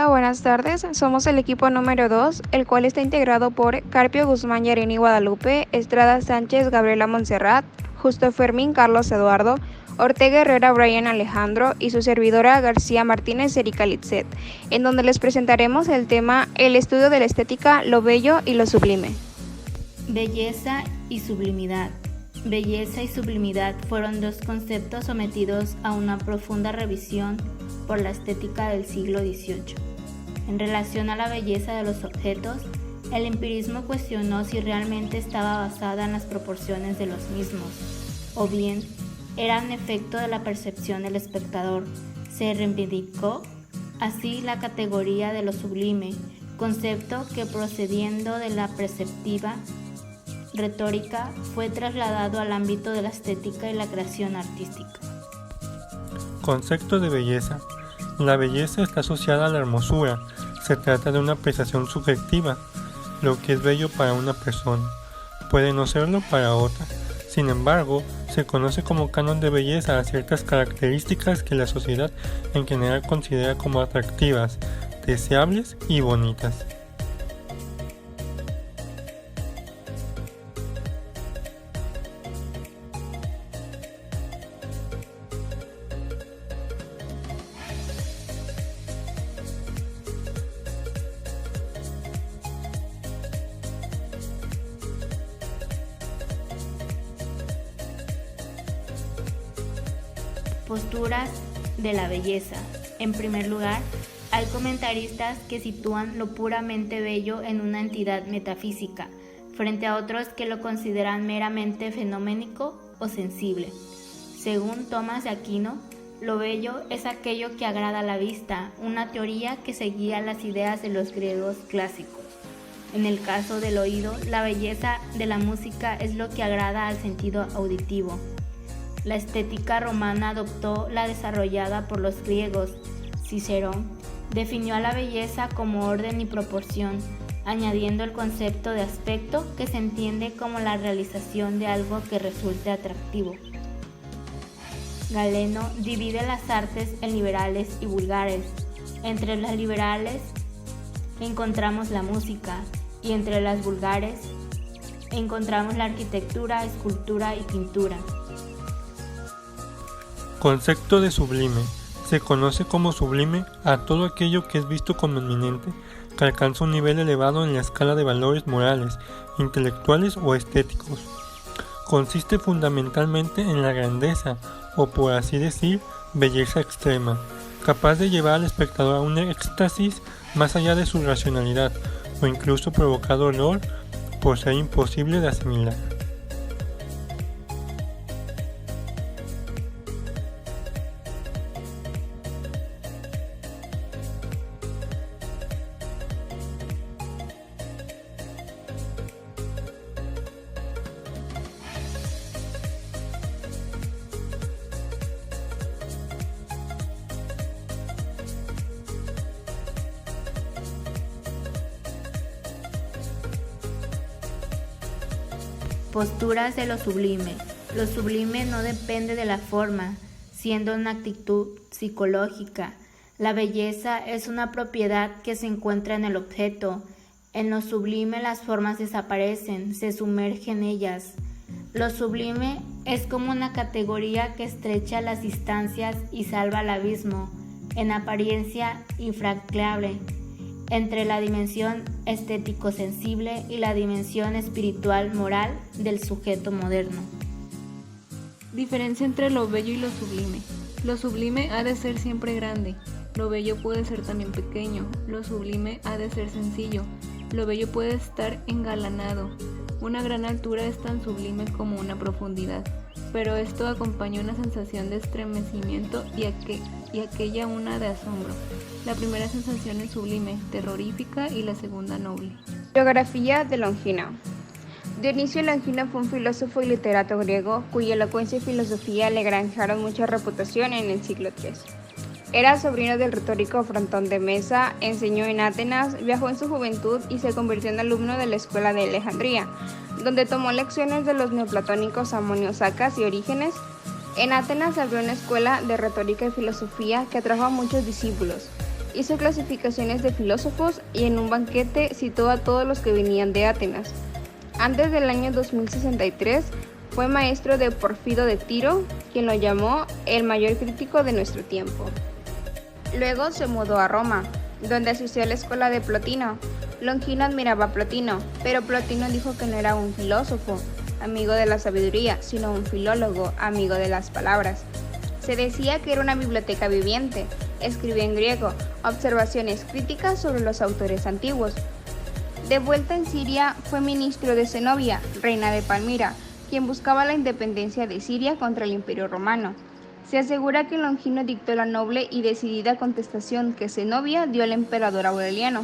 Hola, buenas tardes. Somos el equipo número 2, el cual está integrado por Carpio Guzmán Yarini Guadalupe, Estrada Sánchez Gabriela Montserrat, Justo Fermín Carlos Eduardo, Ortega Herrera Brian Alejandro y su servidora García Martínez Erika Litzet, en donde les presentaremos el tema El estudio de la estética, lo bello y lo sublime. Belleza y sublimidad. Belleza y sublimidad fueron dos conceptos sometidos a una profunda revisión por la estética del siglo XVIII. En relación a la belleza de los objetos, el empirismo cuestionó si realmente estaba basada en las proporciones de los mismos, o bien eran efecto de la percepción del espectador. Se reivindicó así la categoría de lo sublime, concepto que procediendo de la perceptiva retórica fue trasladado al ámbito de la estética y la creación artística. Concepto de belleza. La belleza está asociada a la hermosura. Se trata de una apreciación subjetiva. Lo que es bello para una persona puede no serlo para otra. Sin embargo, se conoce como canon de belleza a ciertas características que la sociedad en general considera como atractivas, deseables y bonitas. Posturas de la belleza. En primer lugar, hay comentaristas que sitúan lo puramente bello en una entidad metafísica, frente a otros que lo consideran meramente fenoménico o sensible. Según Tomás de Aquino, lo bello es aquello que agrada a la vista, una teoría que seguía las ideas de los griegos clásicos. En el caso del oído, la belleza de la música es lo que agrada al sentido auditivo. La estética romana adoptó la desarrollada por los griegos. Cicerón definió a la belleza como orden y proporción, añadiendo el concepto de aspecto, que se entiende como la realización de algo que resulte atractivo. Galeno divide las artes en liberales y vulgares. Entre las liberales encontramos la música y entre las vulgares encontramos la arquitectura, escultura y pintura. Concepto de sublime. Se conoce como sublime a todo aquello que es visto como eminente, que alcanza un nivel elevado en la escala de valores morales, intelectuales o estéticos. Consiste fundamentalmente en la grandeza, o por así decir, belleza extrema, capaz de llevar al espectador a un éxtasis más allá de su racionalidad, o incluso provocar dolor por ser imposible de asimilar. Posturas de lo sublime. Lo sublime no depende de la forma, siendo una actitud psicológica. La belleza es una propiedad que se encuentra en el objeto. En lo sublime las formas desaparecen, se sumerge en ellas. Lo sublime es como una categoría que estrecha las distancias y salva el abismo, en apariencia infranqueable, entre la dimensión estético-sensible y la dimensión espiritual-moral del sujeto moderno. Diferencia entre lo bello y lo sublime. Lo sublime ha de ser siempre grande, lo bello puede ser también pequeño, lo sublime ha de ser sencillo, lo bello puede estar engalanado. Una gran altura es tan sublime como una profundidad, pero esto acompaña una sensación de estremecimiento y aquella una de asombro. La primera sensación es sublime, terrorífica, y la segunda noble. Biografía de Longino. Dionisio Longino fue un filósofo y literato griego cuya elocuencia y filosofía le granjearon mucha reputación en el siglo III. Era sobrino del retórico Frontón de Mesa, enseñó en Atenas, viajó en su juventud y se convirtió en alumno de la escuela de Alejandría, donde tomó lecciones de los neoplatónicos Amonio Sacas y Orígenes. En Atenas abrió una escuela de retórica y filosofía que atrajo a muchos discípulos. Hizo clasificaciones de filósofos y en un banquete citó a todos los que venían de Atenas. Antes del año 2063 fue maestro de Porfido de Tiro, quien lo llamó el mayor crítico de nuestro tiempo. Luego se mudó a Roma, donde asistió a la escuela de Plotino. Longino admiraba a Plotino, pero Plotino dijo que no era un filósofo, amigo de la sabiduría, sino un filólogo, amigo de las palabras. Se decía que era una biblioteca viviente, escribía en griego, observaciones críticas sobre los autores antiguos. De vuelta en Siria, fue ministro de Zenobia, reina de Palmira, quien buscaba la independencia de Siria contra el Imperio Romano. Se asegura que Longino dictó la noble y decidida contestación que Zenobia dio al emperador Aureliano.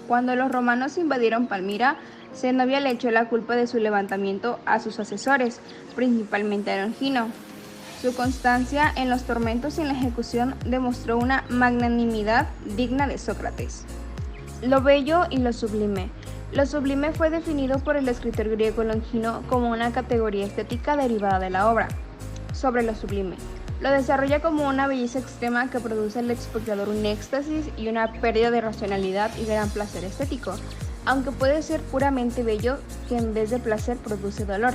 Cuando los romanos invadieron Palmira, Zenobia le echó la culpa de su levantamiento a sus asesores, principalmente a Longino. Su constancia en los tormentos y en la ejecución demostró una magnanimidad digna de Sócrates. Lo bello y lo sublime. Lo sublime fue definido por el escritor griego Longino como una categoría estética derivada de la obra. Sobre lo sublime. Lo desarrolla como una belleza extrema que produce al espectador un éxtasis y una pérdida de racionalidad y gran placer estético, aunque puede ser puramente bello que en vez de placer produce dolor.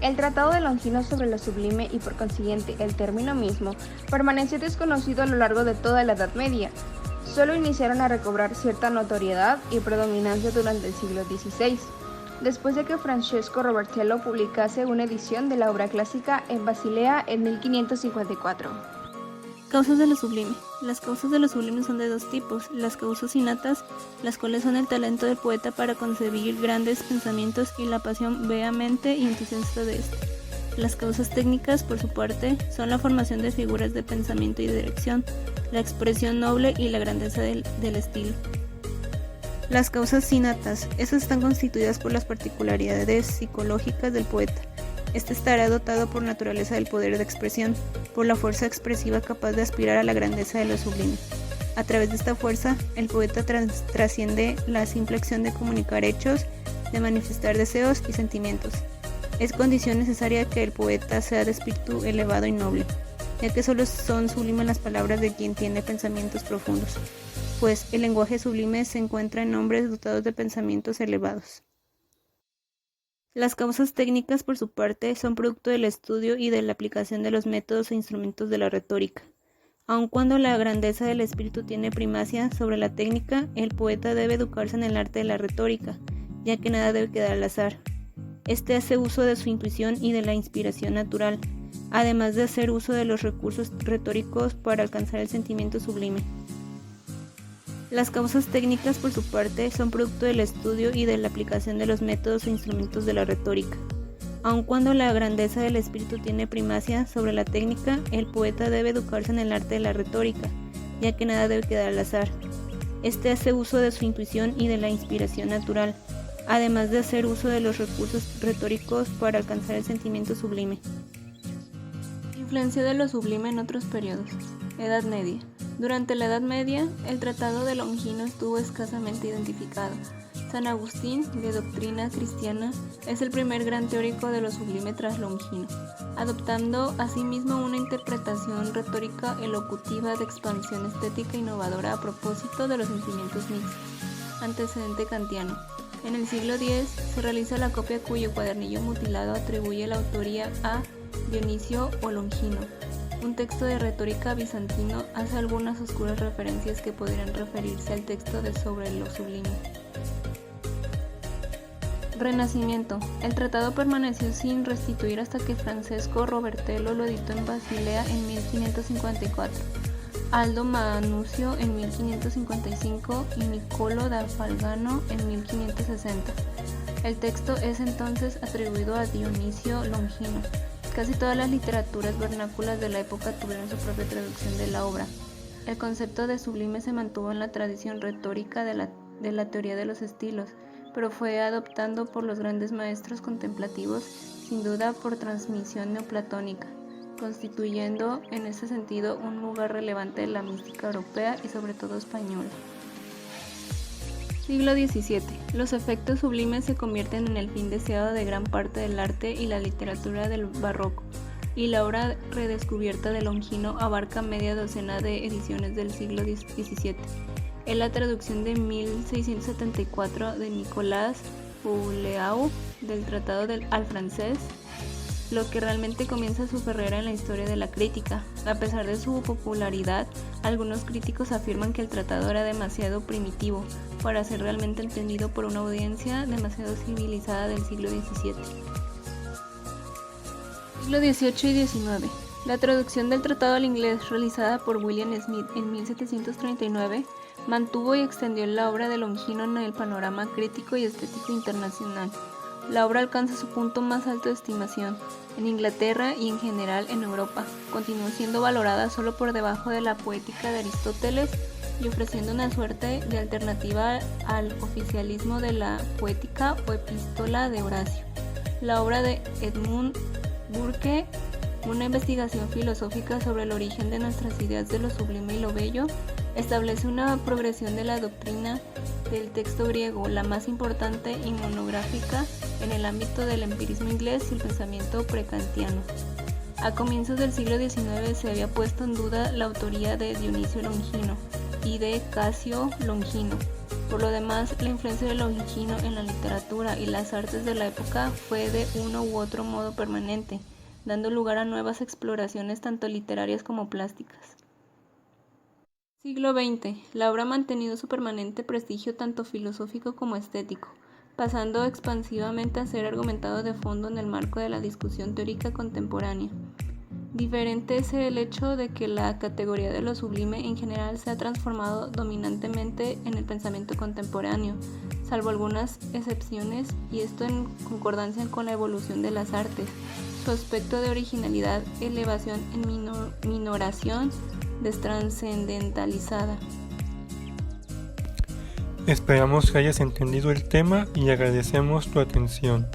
El tratado de Longino sobre lo sublime y por consiguiente el término mismo permaneció desconocido a lo largo de toda la Edad Media. Solo iniciaron a recobrar cierta notoriedad y predominancia durante el siglo XVI, después de que Francesco Robertello publicase una edición de la obra clásica en Basilea en 1554. Causas de lo sublime. Las causas de lo sublime son de dos tipos: las causas innatas, las cuales son el talento del poeta para concebir grandes pensamientos y la pasión vehemente y entusiasta de éste. Las causas técnicas, por su parte, son la formación de figuras de pensamiento y dirección, la expresión noble y la grandeza del estilo. Las causas innatas, esas están constituidas por las particularidades psicológicas del poeta. Este estará dotado por naturaleza del poder de expresión, por la fuerza expresiva capaz de aspirar a la grandeza de lo sublime. A través de esta fuerza, el poeta trasciende la simple acción de comunicar hechos, de manifestar deseos y sentimientos. Es condición necesaria que el poeta sea de espíritu elevado y noble, ya que solo son sublimes las palabras de quien tiene pensamientos profundos, pues el lenguaje sublime se encuentra en hombres dotados de pensamientos elevados. Las causas técnicas, por su parte, son producto del estudio y de la aplicación de los métodos e instrumentos de la retórica. Aun cuando la grandeza del espíritu tiene primacia sobre la técnica, el poeta debe educarse en el arte de la retórica, ya que nada debe quedar al azar. Este hace uso de su intuición y de la inspiración natural, además de hacer uso de los recursos retóricos para alcanzar el sentimiento sublime. Las causas técnicas, por su parte, son producto del estudio y de la aplicación de los métodos e instrumentos de la retórica. Aun cuando la grandeza del espíritu tiene primacia sobre la técnica, el poeta debe educarse en el arte de la retórica, ya que nada debe quedar al azar. Este hace uso de su intuición y de la inspiración natural, además de hacer uso de los recursos retóricos para alcanzar el sentimiento sublime. Influencia de lo sublime en otros periodos. Edad Media. Durante la Edad Media, el tratado de Longino estuvo escasamente identificado. San Agustín, de doctrina cristiana, es el primer gran teórico de lo sublime tras Longino, adoptando asimismo una interpretación retórica elocutiva de expansión estética innovadora a propósito de los sentimientos mixtos, antecedente kantiano. En el siglo X se realiza la copia cuyo cuadernillo mutilado atribuye la autoría a Dionisio o Longino. Un texto de retórica bizantino hace algunas oscuras referencias que podrían referirse al texto de Sobre lo sublime. Renacimiento. El tratado permaneció sin restituir hasta que Francesco Robertello lo editó en Basilea en 1554, Aldo Manuzio en 1555 y Niccolò da Falgano en 1560. El texto es entonces atribuido a Dionisio Longino. Casi todas las literaturas vernáculas de la época tuvieron su propia traducción de la obra. El concepto de sublime se mantuvo en la tradición retórica de la teoría de los estilos, pero fue adoptado por los grandes maestros contemplativos, sin duda por transmisión neoplatónica, constituyendo en ese sentido un lugar relevante de la mística europea y sobre todo española. Siglo XVII. Los efectos sublimes se convierten en el fin deseado de gran parte del arte y la literatura del barroco. y la obra redescubierta de Longino abarca media docena de ediciones del siglo XVII. Es la traducción de 1674 de Nicolas Fouleau del tratado al francés, lo que realmente comienza su carrera en la historia de la crítica. A pesar de su popularidad, algunos críticos afirman que el tratado era demasiado primitivo para ser realmente entendido por una audiencia demasiado civilizada del siglo XVII. Siglo XVIII y XIX. La traducción del tratado al inglés realizada por William Smith en 1739 mantuvo y extendió la obra de Longino en el panorama crítico y estético internacional. La obra alcanza su punto más alto de estimación en Inglaterra y en general en Europa. Continuó siendo valorada solo por debajo de la Poética de Aristóteles y ofreciendo una suerte de alternativa al oficialismo de la Poética o Epístola de Horacio. La obra de Edmund Burke, una investigación filosófica sobre el origen de nuestras ideas de lo sublime y lo bello, establece una progresión de la doctrina del texto griego, la más importante y monográfica en el ámbito del empirismo inglés y el pensamiento prekantiano. A comienzos del siglo XIX se había puesto en duda la autoría de Dionisio Longino y de Casio Longino. Por lo demás, la influencia de Longino en la literatura y las artes de la época fue de uno u otro modo permanente, dando lugar a nuevas exploraciones tanto literarias como plásticas. Siglo XX. La obra ha mantenido su permanente prestigio tanto filosófico como estético, pasando expansivamente a ser argumentado de fondo en el marco de la discusión teórica contemporánea. Diferente es el hecho de que la categoría de lo sublime en general se ha transformado dominantemente en el pensamiento contemporáneo, salvo algunas excepciones, y esto en concordancia con la evolución de las artes, su aspecto de originalidad, elevación en minoración destranscendentalizada. Esperamos que hayas entendido el tema y agradecemos tu atención.